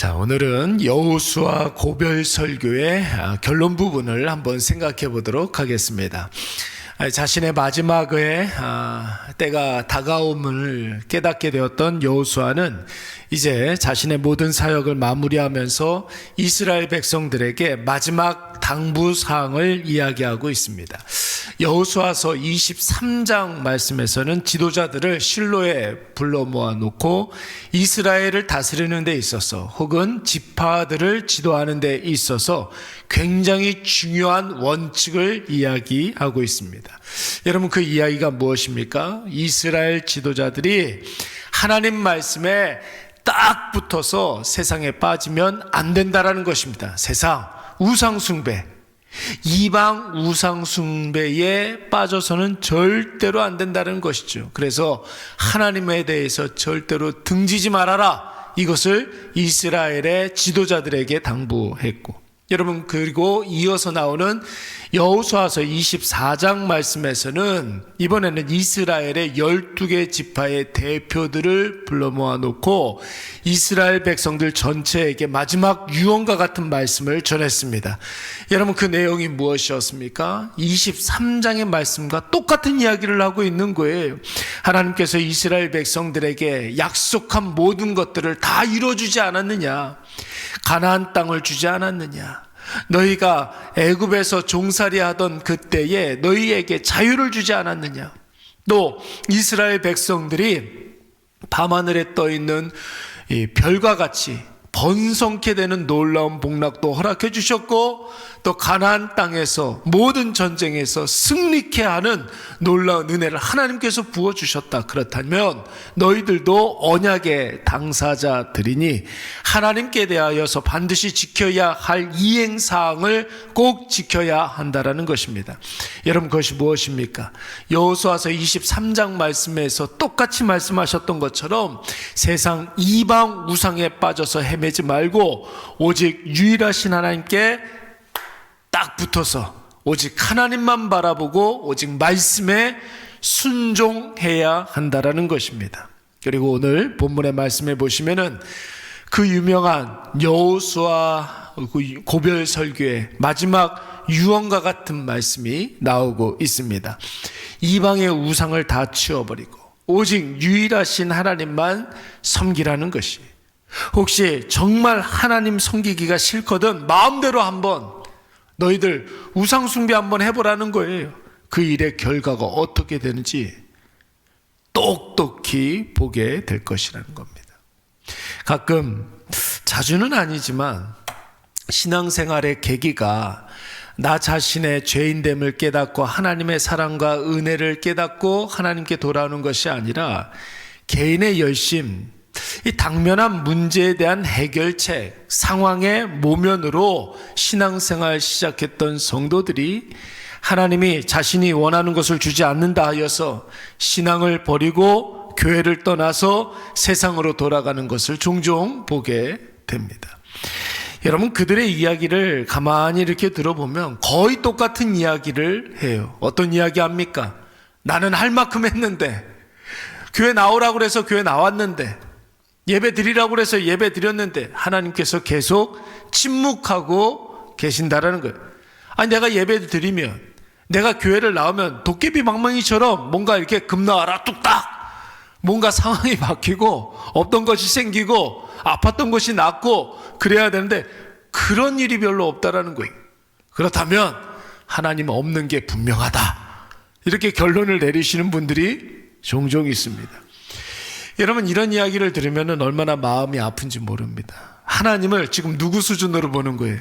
자, 오늘은 여호수아 고별 설교의 결론 부분을 한번 생각해 보도록 하겠습니다. 자신의 마지막의 때가 다가옴을 깨닫게 되었던 여호수아는 이제 자신의 모든 사역을 마무리하면서 이스라엘 백성들에게 마지막 당부 사항을 이야기하고 있습니다. 여호수아서 23장 말씀에서는 지도자들을 실로에 불러 모아놓고 이스라엘을 다스리는 데 있어서 혹은 지파들을 지도하는 데 있어서 굉장히 중요한 원칙을 이야기하고 있습니다. 여러분, 그 이야기가 무엇입니까? 이스라엘 지도자들이 하나님 말씀에 딱 붙어서 세상에 빠지면 안 된다라는 것입니다. 세상, 우상숭배, 이방 우상숭배에 빠져서는 절대로 안 된다는 것이죠. 그래서 하나님에 대해서 절대로 등지지 말아라, 이것을 이스라엘의 지도자들에게 당부했고, 여러분, 그리고 이어서 나오는 여호수아서 24장 말씀에서는 이번에는 이스라엘의 12개 지파의 대표들을 불러 모아놓고 이스라엘 백성들 전체에게 마지막 유언과 같은 말씀을 전했습니다. 여러분, 그 내용이 무엇이었습니까? 23장의 말씀과 똑같은 이야기를 하고 있는 거예요. 하나님께서 이스라엘 백성들에게 약속한 모든 것들을 다 이루어주지 않았느냐? 가나안 땅을 주지 않았느냐? 너희가 애굽에서 종살이하던 그때에 너희에게 자유를 주지 않았느냐? 또 이스라엘 백성들이 밤하늘에 떠있는 이 별과 같이 번성케 되는 놀라운 복락도 허락해 주셨고, 또 가나안 땅에서 모든 전쟁에서 승리케 하는 놀라운 은혜를 하나님께서 부어주셨다. 그렇다면 너희들도 언약의 당사자들이니 하나님께 대하여서 반드시 지켜야 할 이행사항을 꼭 지켜야 한다라는 것입니다. 여러분, 그것이 무엇입니까? 여호수아서 23장 말씀에서 똑같이 말씀하셨던 것처럼 세상 이방 우상에 빠져서 헤매지 말고 오직 유일하신 하나님께 딱 붙어서 오직 하나님만 바라보고 오직 말씀에 순종해야 한다라는 것입니다. 그리고 오늘 본문의 말씀에 보시면은 그 유명한 여호수아 고별 설교의 마지막 유언과 같은 말씀이 나오고 있습니다. 이방의 우상을 다 치워버리고 오직 유일하신 하나님만 섬기라는 것이, 혹시 정말 하나님 섬기기가 싫거든 마음대로 한번 너희들 우상숭배 한번 해보라는 거예요. 그 일의 결과가 어떻게 되는지 똑똑히 보게 될 것이라는 겁니다. 가끔, 자주는 아니지만 신앙생활의 계기가 나 자신의 죄인됨을 깨닫고 하나님의 사랑과 은혜를 깨닫고 하나님께 돌아오는 것이 아니라 개인의 열심, 이 당면한 문제에 대한 해결책, 상황의 모면으로 신앙생활 시작했던 성도들이 하나님이 자신이 원하는 것을 주지 않는다 하여서 신앙을 버리고 교회를 떠나서 세상으로 돌아가는 것을 종종 보게 됩니다. 여러분, 그들의 이야기를 가만히 이렇게 들어보면 거의 똑같은 이야기를 해요. 어떤 이야기 합니까? 나는 할 만큼 했는데, 교회 나오라고 그래서 교회 나왔는데, 예배 드리라고 그래서 예배 드렸는데 하나님께서 계속 침묵하고 계신다라는 거예요. 아니, 내가 예배 드리면, 내가 교회를 나오면 도깨비 방망이처럼 뭔가 이렇게 급나와라 뚝딱 뭔가 상황이 바뀌고 없던 것이 생기고 아팠던 것이 낫고 그래야 되는데 그런 일이 별로 없다라는 거예요. 그렇다면 하나님 없는 게 분명하다, 이렇게 결론을 내리시는 분들이 종종 있습니다. 여러분, 이런 이야기를 들으면 얼마나 마음이 아픈지 모릅니다. 하나님을 지금 누구 수준으로 보는 거예요?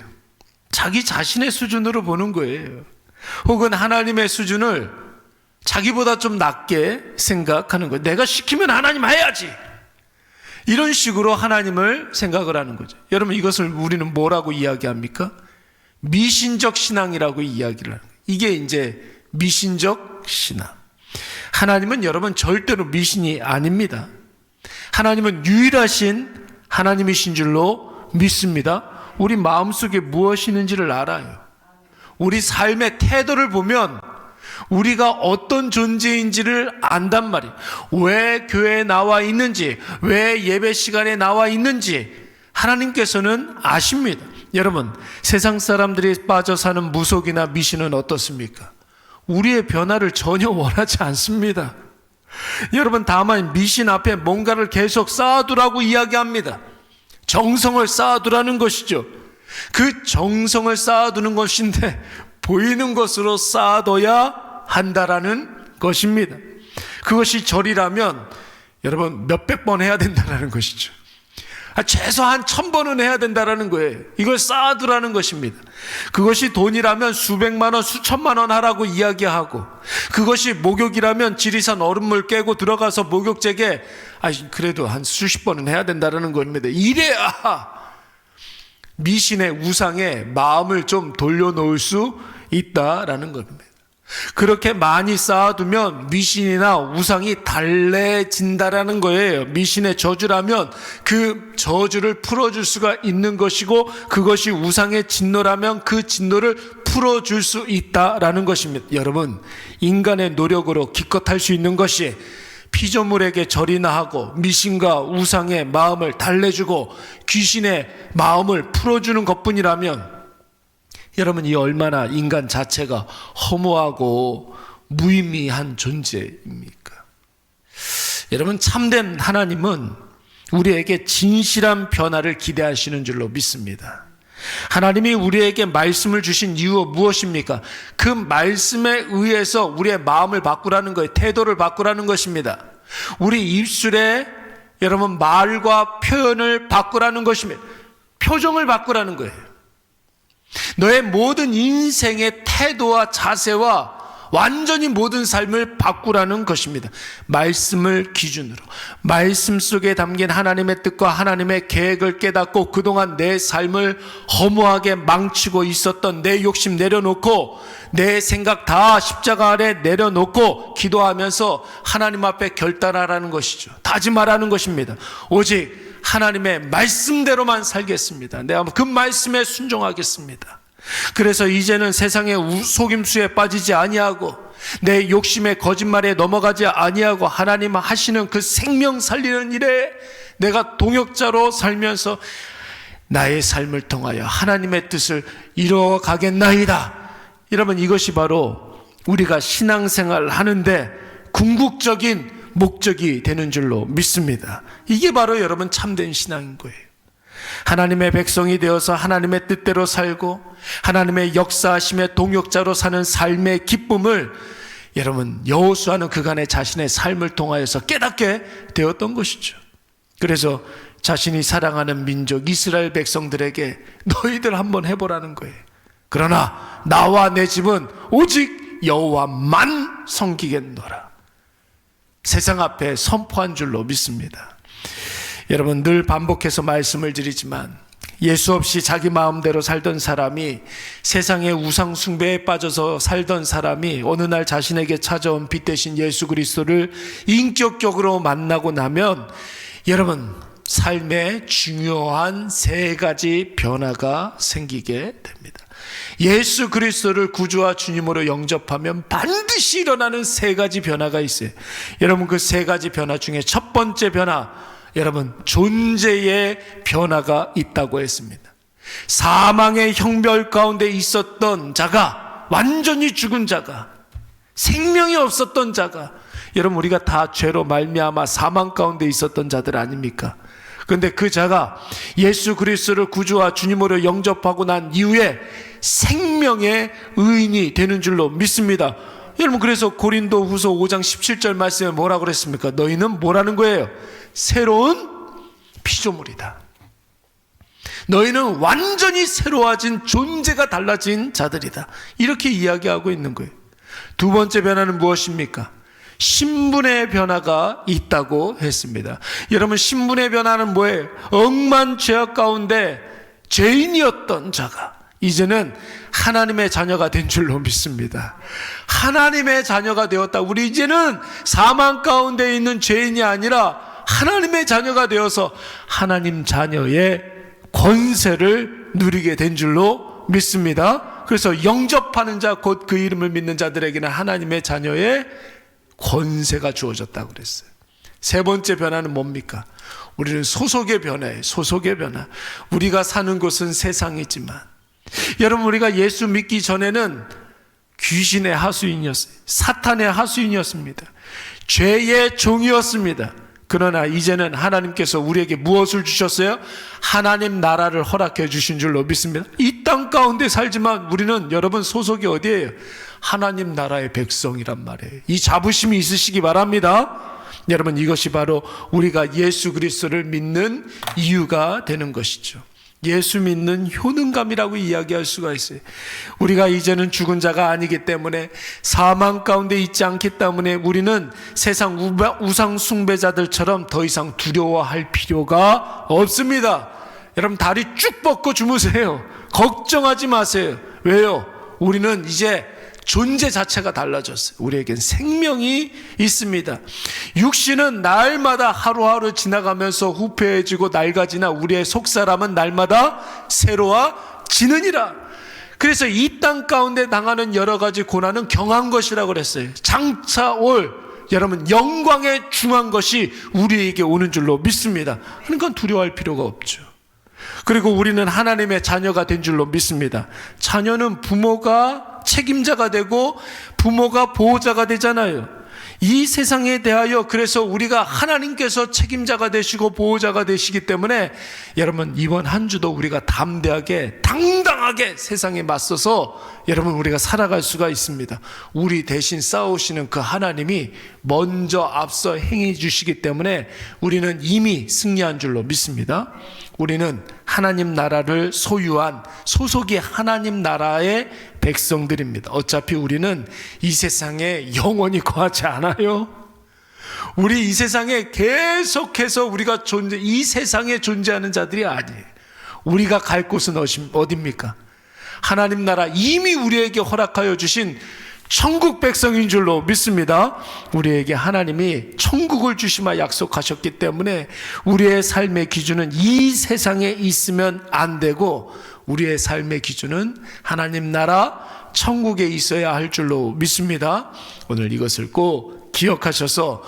자기 자신의 수준으로 보는 거예요. 혹은 하나님의 수준을 자기보다 좀 낮게 생각하는 거예요. 내가 시키면 하나님 해야지, 이런 식으로 하나님을 생각을 하는 거죠. 여러분, 이것을 우리는 뭐라고 이야기합니까? 미신적 신앙이라고 이야기를 하는 거예요. 이게 이제 미신적 신앙. 하나님은 여러분 절대로 미신이 아닙니다. 하나님은 유일하신 하나님이신 줄로 믿습니다. 우리 마음속에 무엇이 있는지를 알아요. 우리 삶의 태도를 보면 우리가 어떤 존재인지를 안단 말이에요. 왜 교회에 나와 있는지, 왜 예배 시간에 나와 있는지 하나님께서는 아십니다. 여러분, 세상 사람들이 빠져 사는 무속이나 미신은 어떻습니까? 우리의 변화를 전혀 원하지 않습니다. 여러분, 다만 미신 앞에 뭔가를 계속 쌓아두라고 이야기합니다. 정성을 쌓아두라는 것이죠. 그 정성을 쌓아두는 것인데 보이는 것으로 쌓아둬야 한다라는 것입니다. 그것이 절이라면 여러분 몇백 번 해야 된다는 것이죠. 최소한 1000번은 해야 된다는 거예요. 이걸 쌓아두라는 것입니다. 그것이 돈이라면 수백만 원, 수천만 원 하라고 이야기하고, 그것이 목욕이라면 지리산 얼음물 깨고 들어가서 목욕제게 그래도 한 수십 번은 해야 된다는 겁니다. 이래야 미신의 우상에 마음을 좀 돌려놓을 수 있다라는 겁니다. 그렇게 많이 쌓아두면 미신이나 우상이 달래진다라는 거예요. 미신의 저주라면 그 저주를 풀어줄 수가 있는 것이고, 그것이 우상의 진노라면 그 진노를 풀어줄 수 있다라는 것입니다. 여러분, 인간의 노력으로 기껏 할 수 있는 것이 피조물에게 절이나 하고 미신과 우상의 마음을 달래주고 귀신의 마음을 풀어주는 것뿐이라면 여러분, 이 얼마나 인간 자체가 허무하고 무의미한 존재입니까? 여러분, 참된 하나님은 우리에게 진실한 변화를 기대하시는 줄로 믿습니다. 하나님이 우리에게 말씀을 주신 이유 무엇입니까? 그 말씀에 의해서 우리의 마음을 바꾸라는 거예요. 태도를 바꾸라는 것입니다. 우리 입술에 여러분 말과 표현을 바꾸라는 것입니다. 표정을 바꾸라는 거예요. 너의 모든 인생의 태도와 자세와 완전히 모든 삶을 바꾸라는 것입니다. 말씀을 기준으로, 말씀 속에 담긴 하나님의 뜻과 하나님의 계획을 깨닫고 그동안 내 삶을 허무하게 망치고 있었던 내 욕심 내려놓고 내 생각 다 십자가 아래 내려놓고 기도하면서 하나님 앞에 결단하라는 것이죠. 다짐하라는 것입니다. 오직 하나님의 말씀대로만 살겠습니다. 내가 그 말씀에 순종하겠습니다. 그래서 이제는 세상의 속임수에 빠지지 아니하고 내 욕심의 거짓말에 넘어가지 아니하고 하나님 하시는 그 생명 살리는 일에 내가 동역자로 살면서 나의 삶을 통하여 하나님의 뜻을 이루어가겠나이다. 여러분, 이것이 바로 우리가 신앙생활을 하는데 궁극적인 목적이 되는 줄로 믿습니다. 이게 바로 여러분 참된 신앙인 거예요. 하나님의 백성이 되어서 하나님의 뜻대로 살고 하나님의 역사하심의 동역자로 사는 삶의 기쁨을 여러분 여호수아는 그간의 자신의 삶을 통하여서 깨닫게 되었던 것이죠. 그래서 자신이 사랑하는 민족 이스라엘 백성들에게 너희들 한번 해보라는 거예요. 그러나 나와 내 집은 오직 여호와만 섬기겠노라. 세상 앞에 선포한 줄로 믿습니다. 여러분, 늘 반복해서 말씀을 드리지만 예수 없이 자기 마음대로 살던 사람이, 세상의 우상 숭배에 빠져서 살던 사람이 어느 날 자신에게 찾아온 빛 대신 예수 그리스도를 인격적으로 만나고 나면 여러분 삶에 중요한 세 가지 변화가 생기게 됩니다. 예수 그리스도를 구주와 주님으로 영접하면 반드시 일어나는 세 가지 변화가 있어요. 여러분, 그 세 가지 변화 중에 첫 번째 변화, 여러분 존재의 변화가 있다고 했습니다. 사망의 형벌 가운데 있었던 자가, 완전히 죽은 자가, 생명이 없었던 자가, 여러분 우리가 다 죄로 말미암아 사망 가운데 있었던 자들 아닙니까? 그런데 그 자가 예수 그리스도를 구주와 주님으로 영접하고 난 이후에 생명의 의인이 되는 줄로 믿습니다. 여러분, 그래서 고린도 후서 5장 17절 말씀에 뭐라고 그랬습니까? 너희는 뭐라는 거예요? 새로운 피조물이다. 너희는 완전히 새로워진 존재가 달라진 자들이다. 이렇게 이야기하고 있는 거예요. 두 번째 변화는 무엇입니까? 신분의 변화가 있다고 했습니다. 여러분, 신분의 변화는 뭐예요? 억만 죄악 가운데 죄인이었던 자가 이제는 하나님의 자녀가 된 줄로 믿습니다. 하나님의 자녀가 되었다. 우리 이제는 사망 가운데 있는 죄인이 아니라 하나님의 자녀가 되어서 하나님 자녀의 권세를 누리게 된 줄로 믿습니다. 그래서 영접하는 자, 곧 그 이름을 믿는 자들에게는 하나님의 자녀의 권세가 주어졌다고 그랬어요. 세 번째 변화는 뭡니까? 우리는 소속의 변화예요. 소속의 변화. 우리가 사는 곳은 세상이지만 여러분, 우리가 예수 믿기 전에는 귀신의 하수인이었어요. 사탄의 하수인이었습니다. 죄의 종이었습니다. 그러나 이제는 하나님께서 우리에게 무엇을 주셨어요? 하나님 나라를 허락해 주신 줄로 믿습니다. 이 땅 가운데 살지만 우리는 여러분 소속이 어디예요? 하나님 나라의 백성이란 말이에요. 이 자부심이 있으시기 바랍니다. 여러분, 이것이 바로 우리가 예수 그리스도를 믿는 이유가 되는 것이죠. 예수 믿는 효능감이라고 이야기할 수가 있어요. 우리가 이제는 죽은 자가 아니기 때문에, 사망 가운데 있지 않기 때문에 우리는 세상 우상 숭배자들처럼 더 이상 두려워할 필요가 없습니다. 여러분, 다리 쭉 뻗고 주무세요. 걱정하지 마세요. 왜요? 우리는 이제 존재 자체가 달라졌어요. 우리에겐 생명이 있습니다. 육신은 날마다 하루하루 지나가면서 후패해지고 낡아지나 우리의 속사람은 날마다 새로워지느니라. 그래서 이 땅 가운데 당하는 여러 가지 고난은 경한 것이라고 그랬어요. 장차 올 여러분 영광에 중한 것이 우리에게 오는 줄로 믿습니다. 그러니까 두려워할 필요가 없죠. 그리고 우리는 하나님의 자녀가 된 줄로 믿습니다. 자녀는 부모가 책임자가 되고 부모가 보호자가 되잖아요. 이 세상에 대하여 그래서 우리가 하나님께서 책임자가 되시고 보호자가 되시기 때문에 여러분, 이번 한 주도 우리가 담대하게 당당하게 세상에 맞서서 여러분 우리가 살아갈 수가 있습니다. 우리 대신 싸우시는 그 하나님이 먼저 앞서 행해 주시기 때문에 우리는 이미 승리한 줄로 믿습니다. 우리는 하나님 나라를 소유한 소속이 하나님 나라의 백성들입니다. 어차피 우리는 이 세상에 영원히 거하지 않아요. 우리 이 세상에 계속해서 우리가 이 세상에 존재하는 자들이 아니에요. 우리가 갈 곳은 어디입니까? 하나님 나라, 이미 우리에게 허락하여 주신 천국 백성인 줄로 믿습니다. 우리에게 하나님이 천국을 주시마 약속하셨기 때문에 우리의 삶의 기준은 이 세상에 있으면 안 되고 우리의 삶의 기준은 하나님 나라 천국에 있어야 할 줄로 믿습니다. 오늘 이것을 꼭 기억하셔서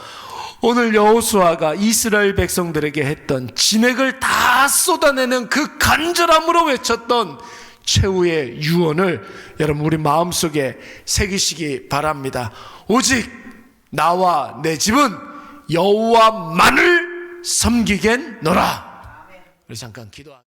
오늘 여호수아가 이스라엘 백성들에게 했던 진액을 다 쏟아내는 그 간절함으로 외쳤던 최후의 유언을 여러분 우리 마음속에 새기시기 바랍니다. 오직 나와 내 집은 여호와만을 섬기겠노라. 우리 잠깐 기도합니다.